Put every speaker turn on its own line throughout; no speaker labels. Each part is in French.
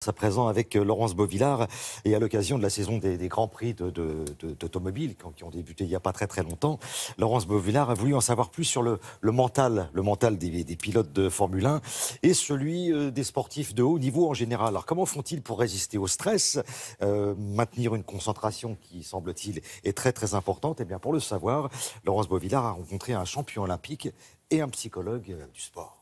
à présent avec Laurence Beauvillard et à l'occasion de la saison des Grands Prix d'automobile qui ont débuté il n'y a pas très longtemps. Laurence Beauvillard a voulu en savoir plus sur le mental des pilotes de Formule 1 et celui des sportifs de haut niveau en général. Alors comment font-ils pour résister au stress, maintenir une concentration qui semble-t-il est très importante? Et bien pour le savoir, Laurence Beauvillard a rencontré un champion olympique et un psychologue du sport.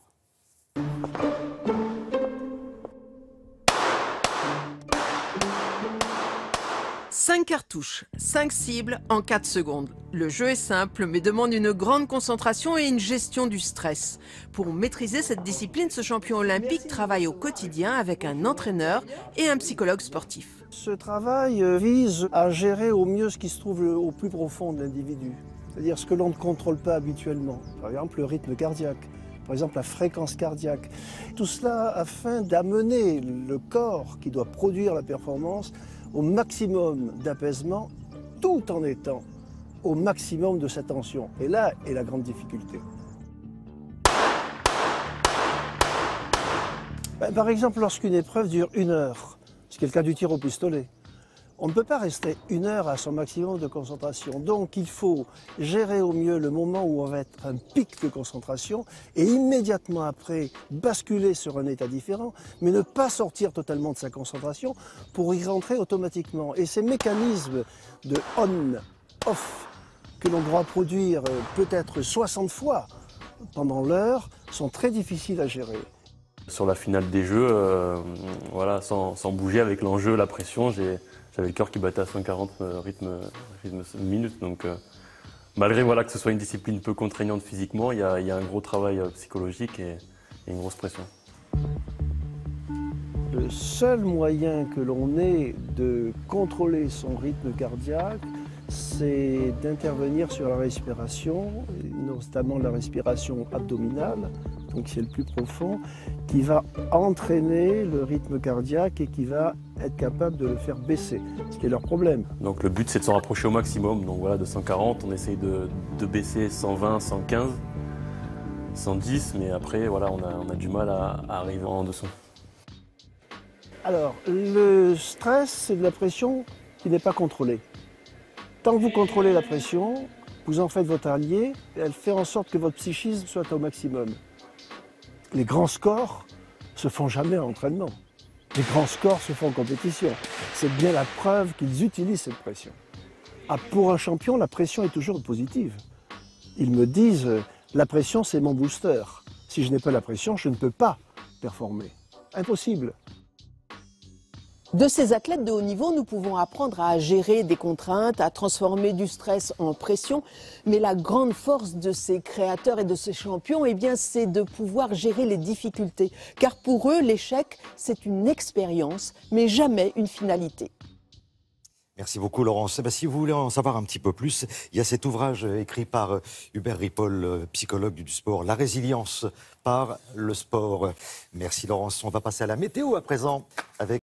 5 cartouches, 5 cibles en 4 secondes. Le jeu est simple mais demande une grande concentration et une gestion du stress. Pour maîtriser cette discipline, ce champion olympique travaille au quotidien avec un entraîneur et un psychologue sportif.
Ce travail vise à gérer au mieux ce qui se trouve au plus profond de l'individu, c'est-à-dire ce que l'on ne contrôle pas habituellement, par exemple le rythme cardiaque, par exemple la fréquence cardiaque. Tout cela afin d'amener le corps qui doit produire la performance au maximum d'apaisement tout en étant au maximum de sa tension. Et là est la grande difficulté. Par exemple, lorsqu'une épreuve dure 1 heure, ce qui est le cas du tir au pistolet, on ne peut pas rester 1 heure à son maximum de concentration. Donc il faut gérer au mieux le moment où on va être un pic de concentration et immédiatement après basculer sur un état différent, mais ne pas sortir totalement de sa concentration pour y rentrer automatiquement. Et ces mécanismes de on-off que l'on doit produire peut-être 60 fois pendant l'heure sont très difficiles à gérer.
Sur la finale des Jeux, voilà, sans bouger avec l'enjeu, la pression, j'avais le cœur qui battait à 140 rythme minute. Donc, malgré voilà, que ce soit une discipline peu contraignante physiquement, il y a un gros travail psychologique et une grosse pression.
Le seul moyen que l'on ait de contrôler son rythme cardiaque, c'est d'intervenir sur la respiration, notamment la respiration abdominale, donc c'est le plus profond, qui va entraîner le rythme cardiaque et qui va être capable de le faire baisser, ce qui est leur problème.
Donc le but c'est de s'en rapprocher au maximum, donc voilà de 140, on essaye de baisser 120, 115, 110, mais après voilà, on a du mal à arriver en dessous.
Alors, le stress, c'est de la pression qui n'est pas contrôlée. Tant que vous contrôlez la pression, vous en faites votre allié, et elle fait en sorte que votre psychisme soit au maximum. Les grands scores se font jamais en entraînement. Les grands scores se font en compétition. C'est bien la preuve qu'ils utilisent cette pression. Ah, pour un champion, la pression est toujours positive. Ils me disent, la pression c'est mon booster. Si je n'ai pas la pression, je ne peux pas performer. Impossible.
De ces athlètes de haut niveau, nous pouvons apprendre à gérer des contraintes, à transformer du stress en pression. Mais la grande force de ces créateurs et de ces champions, eh bien, c'est de pouvoir gérer les difficultés. Car pour eux, l'échec, c'est une expérience, mais jamais une finalité.
Merci beaucoup Laurence. Si vous voulez en savoir un petit peu plus, il y a cet ouvrage écrit par Hubert Ripoll, psychologue du sport, La résilience par le sport. Merci Laurence. On va passer à la météo à présent avec